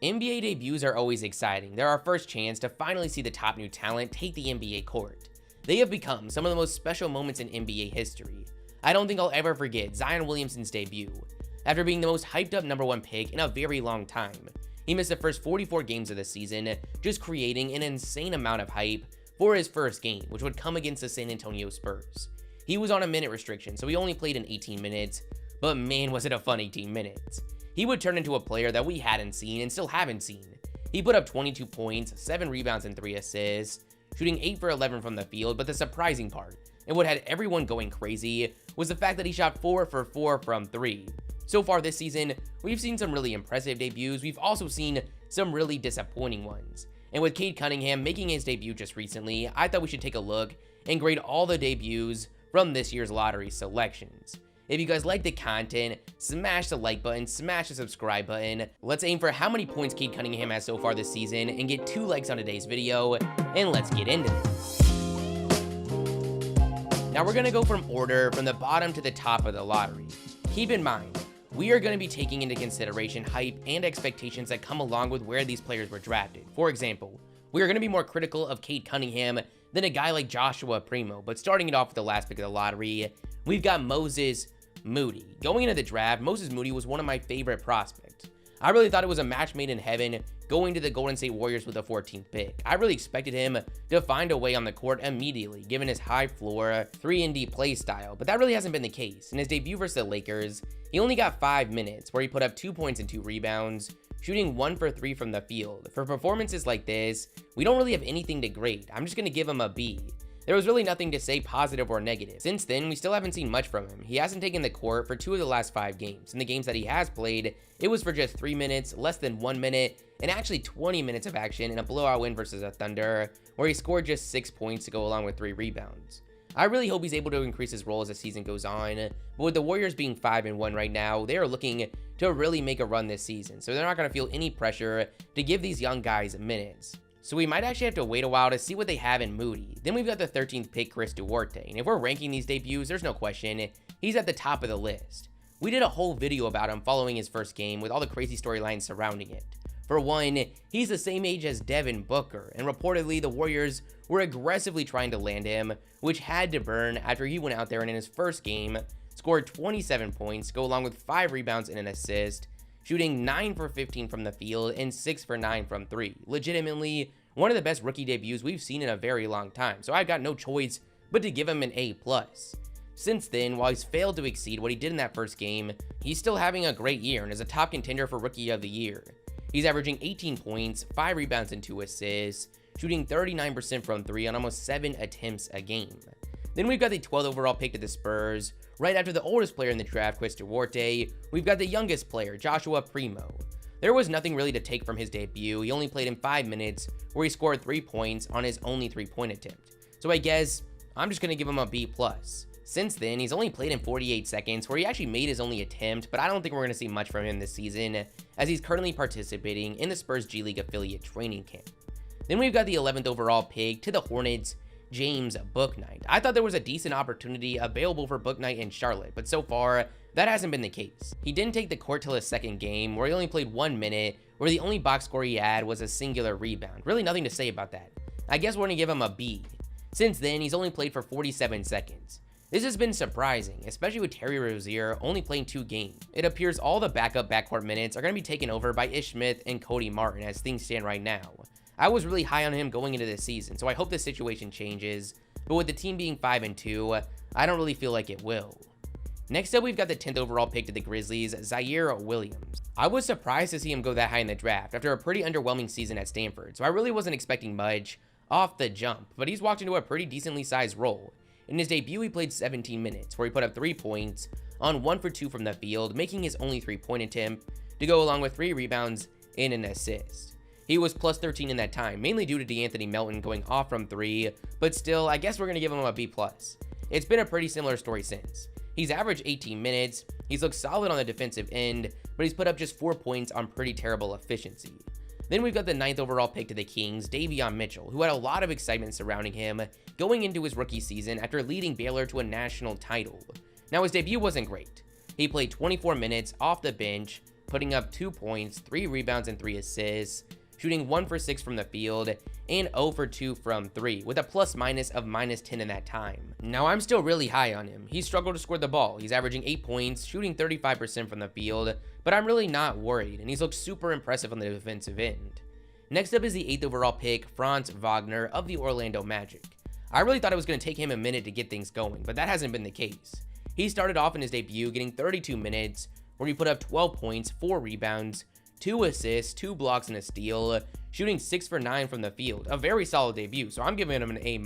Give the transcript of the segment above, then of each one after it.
NBA debuts are always exciting. They're our first chance to finally see the top new talent take the NBA court. They have become some of the most special moments in NBA history. I don't think I'll ever forget Zion Williamson's debut. After being the most hyped up #1 pick in a very long time, he missed the first 44 games of the season, just creating an insane amount of hype for his first game, which would come against the San Antonio Spurs. He was on a minute restriction, so he only played in 18 minutes, but man was it a fun 18 minutes. He would turn into a player that we hadn't seen and still haven't seen. He put up 22 points, 7 rebounds and 3 assists, shooting 8 for 11 from the field, but the surprising part, and what had everyone going crazy, was the fact that he shot 4 for 4 from 3. So far this season, we've seen some really impressive debuts, we've also seen some really disappointing ones. And with Cade Cunningham making his debut just recently, I thought we should take a look and grade all the debuts from this year's lottery selections. If you guys like the content, smash the like button, smash the subscribe button. Let's aim for how many points Cade Cunningham has so far this season and get 2 likes on today's video, and let's get into this. Now we're going to go from order from the bottom to the top of the lottery. Keep in mind, we are going to be taking into consideration hype and expectations that come along with where these players were drafted. For example, we are going to be more critical of Cade Cunningham than a guy like Joshua Primo, but starting it off with the last pick of the lottery, we've got Moses Moody. Going into the draft, Moses Moody was one of my favorite prospects. I really thought it was a match made in heaven going to the Golden State Warriors with the 14th pick. I really expected him to find a way on the court immediately, given his high floor 3-and-D play style, but that really hasn't been the case. In his debut versus the Lakers, he only got 5 minutes, where he put up 2 points and 2 rebounds, shooting 1 for 3 from the field. For performances like this, we don't really have anything to grade. I'm just going to give him a B. There was really nothing to say positive or negative. Since then, we still haven't seen much from him. He hasn't taken the court for 2 of the last 5 games. In the games that he has played, it was for just 3 minutes, less than 1 minute, and actually 20 minutes of action in a blowout win versus the Thunder, where he scored just 6 points to go along with 3 rebounds. I really hope he's able to increase his role as the season goes on, but with the Warriors being 5-1 right now, they are looking to really make a run this season, so they're not going to feel any pressure to give these young guys minutes. So we might actually have to wait a while to see what they have in Moody. Then we've got the 13th pick, Chris Duarte, and if we're ranking these debuts, there's no question, he's at the top of the list. We did a whole video about him following his first game with all the crazy storylines surrounding it. For one, he's the same age as Devin Booker, and reportedly the Warriors were aggressively trying to land him, which had to burn after he went out there and in his first game scored 27 points, go along with 5 rebounds and an assist, shooting 9 for 15 from the field and 6 for 9 from 3. Legitimately, one of the best rookie debuts we've seen in a very long time, so I've got no choice but to give him an A+. Since then, while he's failed to exceed what he did in that first game, he's still having a great year and is a top contender for Rookie of the Year. He's averaging 18 points, 5 rebounds and 2 assists, shooting 39% from 3 on almost 7 attempts a game. Then we've got the 12th overall pick to the Spurs. Right after the oldest player in the draft, Chris Duarte, we've got the youngest player, Joshua Primo. There was nothing really to take from his debut. He only played in 5 minutes, where he scored 3 points on his only 3-point attempt. So I guess I'm just going to give him a B+. Since then, he's only played in 48 seconds, where he actually made his only attempt, but I don't think we're going to see much from him this season, as he's currently participating in the Spurs G League affiliate training camp. Then we've got the 11th overall pick to the Hornets, James Bouknight. I thought there was a decent opportunity available for Bouknight in Charlotte, but so far, that hasn't been the case. He didn't take the court till his second game, where he only played 1 minute, where the only box score he had was a singular rebound. Really nothing to say about that. I guess we're going to give him a B. Since then, he's only played for 47 seconds. This has been surprising, especially with Terry Rozier only playing 2 games. It appears all the backup backcourt minutes are going to be taken over by Ish Smith and Cody Martin as things stand right now. I was really high on him going into this season, so I hope this situation changes, but with the team being 5-2, I don't really feel like it will. Next up, we've got the 10th overall pick to the Grizzlies, Zaire Williams. I was surprised to see him go that high in the draft after a pretty underwhelming season at Stanford, so I really wasn't expecting much off the jump, but he's walked into a pretty decently sized role. In his debut, he played 17 minutes, where he put up 3 points on 1 for 2 from the field, making his only 3-point attempt, to go along with 3 rebounds and an assist. He was plus 13 in that time, mainly due to DeAnthony Melton going off from 3, but still, I guess we're going to give him a B+. It's been a pretty similar story since. He's averaged 18 minutes, he's looked solid on the defensive end, but he's put up just 4 points on pretty terrible efficiency. Then we've got the 9th overall pick to the Kings, Davion Mitchell, who had a lot of excitement surrounding him going into his rookie season after leading Baylor to a national title. Now, his debut wasn't great. He played 24 minutes off the bench, putting up 2 points, 3 rebounds, and 3 assists, shooting 1 for 6 from the field, and 0 for 2 from 3, with a plus-minus of -10 in that time. Now, I'm still really high on him. He struggled to score the ball. He's averaging 8 points, shooting 35% from the field, but I'm really not worried, and he's looked super impressive on the defensive end. Next up is the 8th overall pick, Franz Wagner of the Orlando Magic. I really thought it was going to take him a minute to get things going, but that hasn't been the case. He started off in his debut getting 32 minutes, where he put up 12 points, 4 rebounds, 2 assists, 2 blocks, and a steal, shooting 6 for 9 from the field. A very solid debut, so I'm giving him an A-.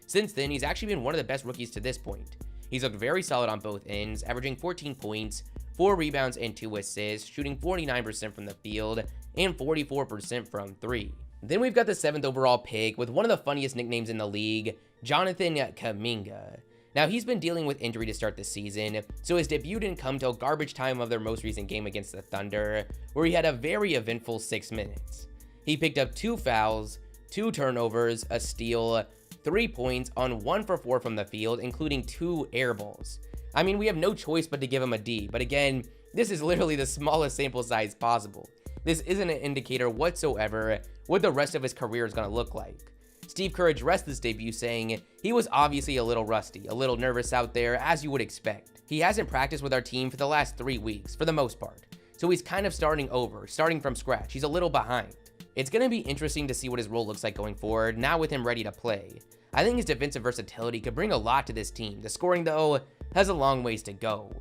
Since then, he's actually been one of the best rookies to this point. He's looked very solid on both ends, averaging 14 points, 4 rebounds, and 2 assists, shooting 49% from the field and 44% from 3. Then we've got the 7th overall pick with one of the funniest nicknames in the league, Jonathan Kuminga. Now, he's been dealing with injury to start the season, so his debut didn't come till garbage time of their most recent game against the Thunder, where he had a very eventful 6 minutes. He picked up 2 fouls, 2 turnovers, a steal, 3 points on 1 for 4 from the field, including 2 air balls. I mean, we have no choice but to give him a D, but again, this is literally the smallest sample size possible. This isn't an indicator whatsoever what the rest of his career is going to look like. Steve Kerr addressed this debut saying he was obviously a little rusty, a little nervous out there, as you would expect. He hasn't practiced with our team for the last 3 weeks, for the most part, so he's kind of starting over, starting from scratch. He's a little behind. It's going to be interesting to see what his role looks like going forward, now with him ready to play. I think his defensive versatility could bring a lot to this team. The scoring, though, has a long ways to go.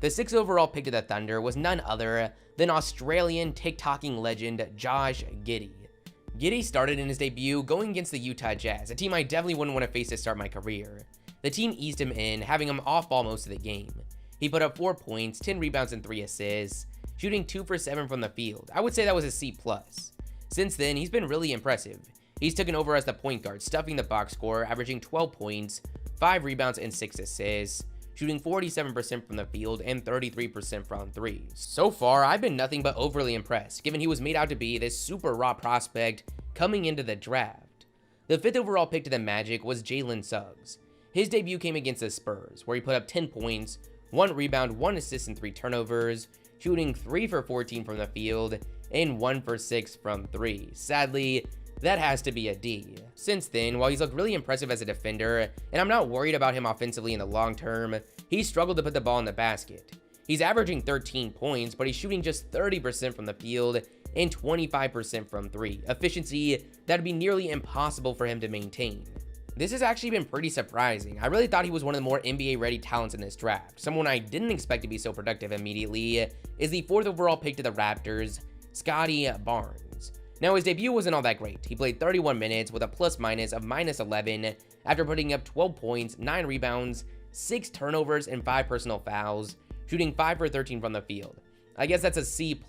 The 6th overall pick to the Thunder was none other than Australian TikToking legend Josh Giddey. Giddey started in his debut going against the Utah Jazz, a team I definitely wouldn't want to face to start my career. The team eased him in, having him off ball most of the game. He put up 4 points, 10 rebounds, and 3 assists, shooting 2 for 7 from the field. I would say that was a C+. Since then, he's been really impressive. He's taken over as the point guard, stuffing the box score, averaging 12 points, 5 rebounds, and 6 assists, shooting 47% from the field and 33% from 3. So far, I've been nothing but overly impressed, given he was made out to be this super raw prospect coming into the draft. The 5th overall pick to the Magic was Jalen Suggs. His debut came against the Spurs, where he put up 10 points, 1 rebound, 1 assist, and 3 turnovers, shooting 3 for 14 from the field and 1 for 6 from 3. Sadly, that has to be a D. Since then, while he's looked really impressive as a defender, and I'm not worried about him offensively in the long term, he's struggled to put the ball in the basket. He's averaging 13 points, but he's shooting just 30% from the field and 25% from 3, efficiency that would be nearly impossible for him to maintain. This has actually been pretty surprising. I really thought he was one of the more NBA-ready talents in this draft. Someone I didn't expect to be so productive immediately is the 4th overall pick to the Raptors, Scottie Barnes. Now, his debut wasn't all that great. He played 31 minutes with a plus-minus of -11 after putting up 12 points, 9 rebounds, 6 turnovers, and 5 personal fouls, shooting 5 for 13 from the field. I guess that's a C+,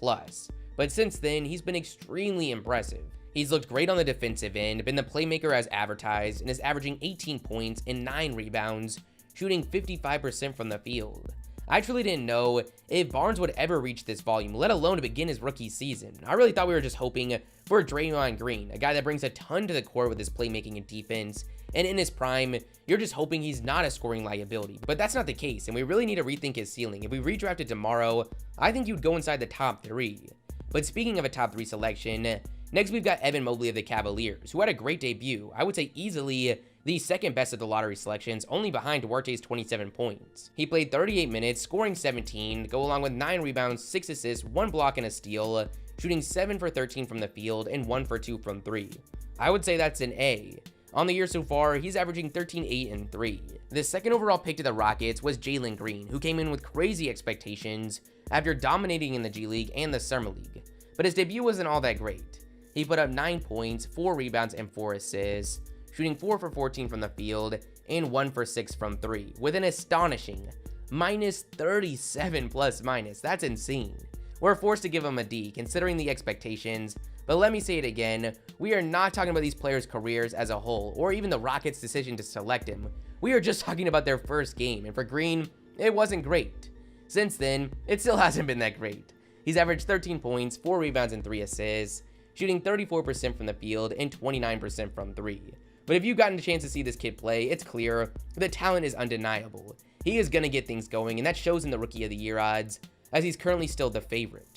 but since then, he's been extremely impressive. He's looked great on the defensive end, been the playmaker as advertised, and is averaging 18 points and 9 rebounds, shooting 55% from the field. I truly didn't know if Barnes would ever reach this volume, let alone to begin his rookie season. I really thought we were just hoping for Draymond Green, a guy that brings a ton to the court with his playmaking and defense, and in his prime, you're just hoping he's not a scoring liability. But that's not the case, and we really need to rethink his ceiling. If we redrafted tomorrow, I think you'd go inside the top 3. But speaking of a top 3 selection, next we've got Evan Mobley of the Cavaliers, who had a great debut. I would say easily the second best of the lottery selections, only behind Duarte's 27 points. He played 38 minutes, scoring 17, go along with 9 rebounds, 6 assists, 1 block, and a steal, shooting 7 for 13 from the field and 1 for 2 from 3. I would say that's an A. On the year so far, he's averaging 13, 8, and 3. The 2nd overall pick to the Rockets was Jalen Green, who came in with crazy expectations after dominating in the G League and the Summer League. But his debut wasn't all that great. He put up 9 points, 4 rebounds, and 4 assists, shooting 4 for 14 from the field and 1 for 6 from 3, with an astonishing -37 plus-minus. That's insane. We're forced to give him a D, considering the expectations, but let me say it again, we are not talking about these players' careers as a whole, or even the Rockets' decision to select him. We are just talking about their first game, and for Green, it wasn't great. Since then, it still hasn't been that great. He's averaged 13 points, 4 rebounds, and 3 assists, shooting 34% from the field and 29% from 3. But if you've gotten a chance to see this kid play, it's clear the talent is undeniable. He is going to get things going, and that shows in the Rookie of the Year odds. as he's currently still the favorite.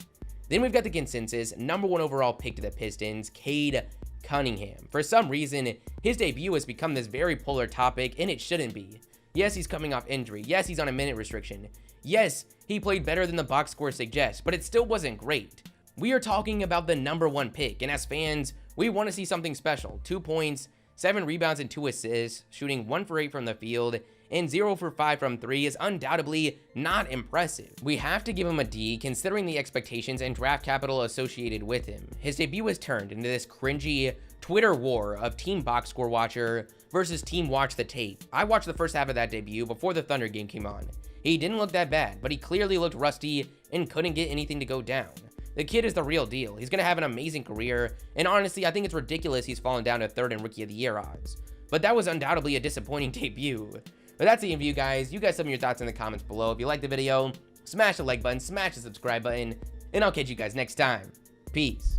Then we've got the consensus #1 overall pick to the Pistons, Cade Cunningham. For some reason, his debut has become this very polar topic, and it shouldn't be. Yes, he's coming off injury. Yes, he's on a minute restriction. Yes, he played better than the box score suggests, but it still wasn't great. We are talking about the #1 pick, and as fans, we want to see something special. 2 points, 7 rebounds, and 2 assists, shooting 1 for 8 from the field, and 0 for 5 from 3 is undoubtedly not impressive. We have to give him a D considering the expectations and draft capital associated with him. His debut was turned into this cringy Twitter war of Team Box Score Watcher versus Team Watch the Tape. I watched the first half of that debut before the Thunder game came on. He didn't look that bad, but he clearly looked rusty and couldn't get anything to go down. The kid is the real deal. He's going to have an amazing career, and honestly, I think it's ridiculous he's fallen down to 3rd in Rookie of the Year odds. But that was undoubtedly a disappointing debut. But that's the interview, guys. You guys some of your thoughts in the comments below. If you liked the video, smash the like button, smash the subscribe button, and I'll catch you guys next time. Peace.